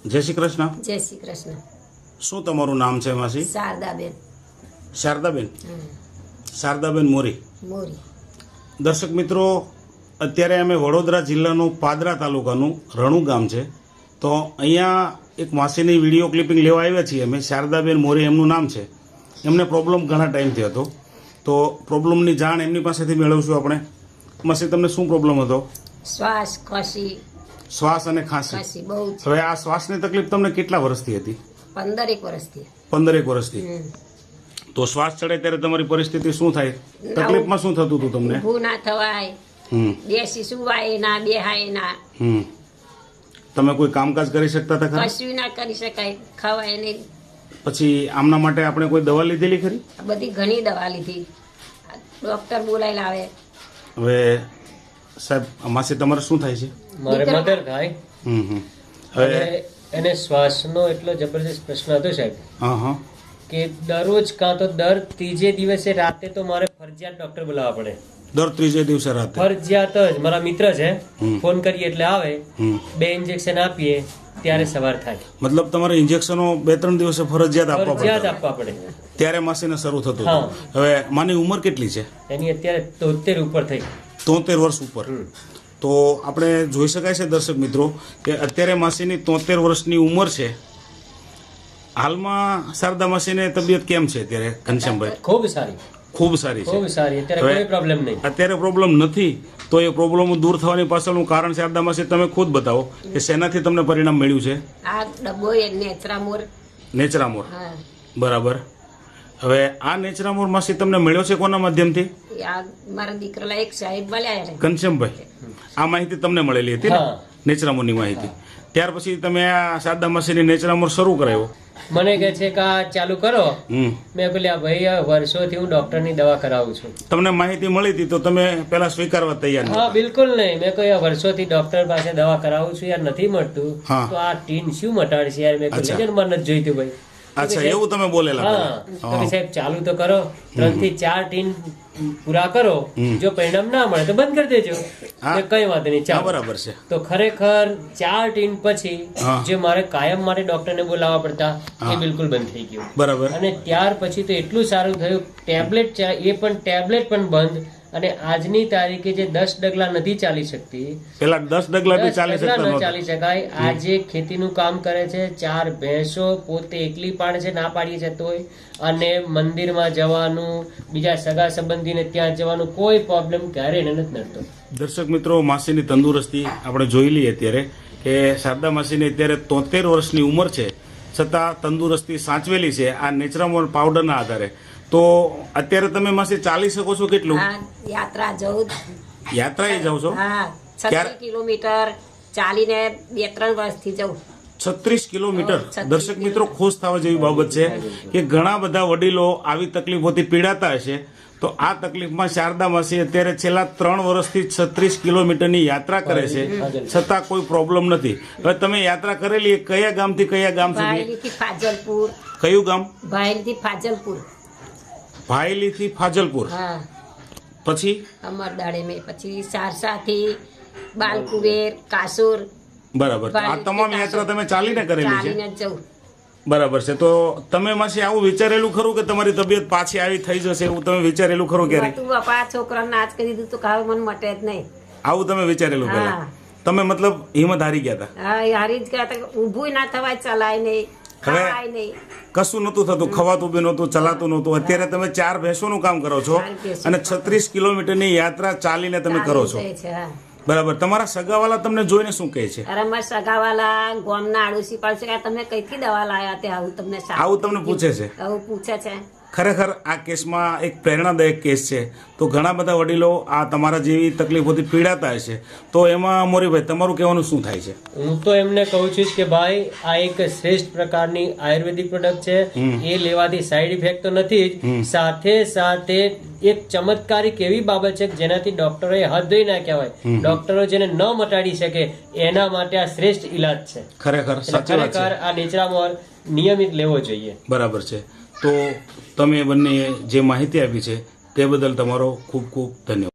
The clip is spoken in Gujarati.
જય શ્રી કૃષ્ણ. જય શ્રી કૃષ્ણ. શું તમારું નામ છે માસી? શારદાબેન. શારદાબેન. શારદાબેન મોરી. મોરી. દર્શક મિત્રો, અત્યારે અમે વડોદરા જિલ્લાનું પાદરા તાલુકાનું રણુ ગામ છે, તો અહીંયા એક માસીની વિડીયો ક્લિપિંગ લેવા આવ્યા છીએ અમે. શારદાબેન મોરી એમનું નામ છે. એમને પ્રોબ્લેમ ઘણા ટાઈમથી હતો, તો પ્રોબ્લેમની જાણ એમની પાસેથી મેળવશું આપણે. માસી, તમને શું પ્રોબ્લેમ હતો? શ્વાસ, ખાંસી. શ્વાસ અને ખાંસી. ખાંસી બહુ છે. હવે આ શ્વાસની તકલીફ તમને કેટલા વર્ષથી હતી? 15 વર્ષથી. 15 વર્ષથી. તો શ્વાસ ચડે ત્યારે તમારી પરિસ્થિતિ શું થાય? તકલીફમાં શું થતું હતું તમને? ઊભું ના થવાય, બેસી સુવાય ના, બેહાય ના. તમે કોઈ કામકાજ કરી શકતા હતા ખરા? કશું ના કરી શકાય, ખવાય નહીં. પછી આમના માટે આપણે કોઈ દવા લીધેલી ખરી? બધી ઘણી દવા લીધી, ડોક્ટર બોલાવી લાવે. હવે સાહેબ, માસી તમારે શું થાય છે? મારે મધર થાય. હવે એને શ્વાસનો એટલો જબરદસ્ત પ્રશ્ન હતો સાહેબ હા હા કે દરરોજ કાં તો દર ત્રીજે દિવસે રાતે તો મારે ફરજિયાત ડોક્ટર બોલાવવા પડે. દર ત્રીજે દિવસે રાતે? ફરજિયાત જ. મારા મિત્ર છે, ફોન કરીએ એટલે આવે, 2 ઇન્જેક્શન આપીએ ત્યારે સવાર થાય. મતલબ તમારે ઇન્જેક્શનો 2-3 દિવસે ફરજિયાત આપવા પડે. ત્યારે માસીને શરૂ થતું હા. હતું. હવે માની ઉંમર કેટલી છે? એની અત્યારે 73 ઉપર થઈ. 73 વર્ષ ઉપર. તો આપણે જોઈ શકાય છે દર્શક મિત્રો કે અત્યારે માસીની 73 વર્ષની ઉંમર છે. હાલમાં શારદા માસીને તબિયત કેમ છે અત્યારે ઘનશ્યામભાઈ? ખૂબ સારી. ખૂબ સારી છે. ખૂબ સારી. અત્યારે કોઈ પ્રોબ્લેમ નહીં. અત્યારે પ્રોબ્લેમ નથી, તો એ પ્રોબ્લેમ દૂર થવાની પાછળનું કારણ શારદા માસી તમે ખુદ બતાવો કે શેનાથી તમને પરિણામ મળ્યું છે? આ ડબ્બો એ નેત્રામોર. નેચરામોર. હા. બરાબર. હવે આ નેચરામોર માસી તમને મળ્યો છે કોના માધ્યમથી? આ મારા દીકરાલા એક સાહેબ મળ્યા છે. ઘનશ્યામભાઈ, આ માહિતી તમને મળેલી હતી ને? હા. નેચરામોરની માહિતી. ત્યાર પછી તમે આ શારદા માસીની નેચરામોર શરૂ કરાવ્યો. મને કહે છે કે આ ચાલુ કરો. હમ. મેં બોલ્યા ભાઈ વર્ષોથી હું ડોક્ટરની દવા કરાવું છું. તમને માહિતી મળી હતી તો તમે પેલા સ્વીકારવા તૈયાર હા, નહોતા? બિલકુલ નહીં. મેં કહ્યું વર્ષોથી ડોક્ટર પાસે દવા કરાવું છું યાર, નથી મળતું, હા. તો આ ટીન શું મટાડશે યાર. મેં કહ્યું અચ્છા. લેજે ને, મને નથી જોઈતું ભાઈ. અચ્છા, એવું તમે બોલેલા હા. પહેલા? તો કે સાહેબ ચાલુ તો કરો, 3 થી 4 ટીન પૂરા કરો, જો પરિણામ ના મળે તો બંધ કરી દેજો. હા. મેં કઈ વાંધો નહીં, હા, ચાલો. બરાબર છે. તો ખરેખર 4 ટીન પછી હા. જે મારે કાયમ માટે ડોક્ટરને બોલાવવા પડતા એ બિલકુલ બંધ થઈ ગયું. બરાબર. અને ત્યાર પછી તો એટલું સારું થયું, ટેબ્લેટ ટેબ્લેટ પણ બંધ. અને આજની તારીખે જે 10 ડગલા નથી ચાલી શકતી, પેલા 10 ડગલા બી 10 ચાલી ડગલા શકતા ન નહોતા. ચાલી શકાય, આજે ખેતીનું કામ કરે છે, 4 ભેંસો પોતે એકલી પાડે છે, ના પાડીએ છે તોય. અને મંદિરમાં જવાનું, બીજા સગા સંબંધીને ત્યાં જવાનું, કોઈ પ્રોબ્લેમ ક્યારે એને નથી નડતો. દર્શક મિત્રો, માસીની તંદુરસ્તી આપણે જોઈ લઈએ અત્યારે કે શારદા માસીની અત્યારે 73 વર્ષની ઉંમર છે, છતાં તંદુરસ્તી સાચવેલી છે આ નેચરામોર પાવડરના આધારે. તો અત્યારે તમે માસી ચાલી શકો છો કેટલું? હા, યાત્રા જવું. યાત્રાએ જાઓ છો? હા, 36 કિલોમીટર ચાલીને 2-3 વર્ષથી જવું. 36 કિલોમીટર. 36 દર્શક મિત્રો, ખુશ થવા જેવી બાબત છે કે ઘણા બધા વડીલો આવી તકલીફોથી પીડાતા હશે, તો આ તકલીફમાં શારદા માસી અત્યારે છેલ્લા 3 વર્ષથી 36 કિલોમીટરની યાત્રા કરે છે, છતાં કોઈ પ્રોબ્લેમ નથી. હવે તમે યાત્રા કરેલી એ કયા ગામથી કયા ગામ સુધી? ભાયલીથી ફાજલપુર. કયું ગામ? ભાયલીથી ફાજલપુર. ભાયલીથી ફાજલપુર. હા. પછી અમરદાડે મેં, પછી સારસાથી બાલકુબેર, કાસુર. બરાબર. તો આ તમામ યાત્રા તમે ચાલીને કરેલી છે? ચાલીને જ જવું. બરાબર છે. તો તમે માસી આવું વિચારેલું ખરું કે તમારી તબિયત પાછી આવી થઈ જશે, એવું તમે વિચારેલું ખરું ક્યારે? તું બાપા છોકરાને નાચ કરી દીધું તો કાવ મને મટે જ નહીં. આવું તમે વિચારેલું પહેલા? હા. તમે મતલબ હિંમત હારી ગયા હતા? હા, એ હારી જ ગયા હતા. ઊભું ના થવાય, ચલાય નહીં, ખવાય નહીં. કશું નતું થતું, ખવાતું બી નહોતું, ચલાતું નહોતું. અત્યારે તમે 4 ભેંસોનું કામ કરો છો 4 ભેંસો. અને 36 કિલોમીટરની યાત્રા ચાલીને તમે કરો છો. ચાલી જાય છે, હા. બરાબર. તમારા સગાવાલા તમને જોઈને શું કહે છે? અરે અમારા સગાવાલા ગામના આડોશી પાડશે કે તમે કઈથી દવા લાયા તે આવું તમને સારું આવું તમને પૂછે છે? આવું પૂછે છે. ખરેખર આ કેસમાં એક પ્રેરણાદાયક કેસ છે. તો ઘણા બધા વડીલો આ તમારા જેવી તકલીફોથી પીડાતા હશે, તો એમાં મોરીભાઈ તમારું કહેવાનું શું થાય છે? હું તો એમને કહું છું કે ભાઈ આ એક શ્રેષ્ઠ પ્રકારની આયુર્વેદિક પ્રોડક્ટ છે. એ લેવાથી સાઈડ ઇફેક્ટ તો નથી જ, સાથે સાથે એક ચમત્કારિક એવી બાબત છે કે જેનાથી ડોક્ટરોએ હાથ ધોઈ નાખ્યા હોય, ડોક્ટરો જેને ન મટાડી શકે એના માટે આ શ્રેષ્ઠ ઈલાજ છે. ખરેખર સાચી વાત ખરેખર છે. આ નેચરામોર નિયમિત લેવો જોઈએ. બરાબર છે. તો તમે બંને જે માહિતી આપી છે તે બદલ તમારો ખૂબ ખૂબ ધન્યવાદ.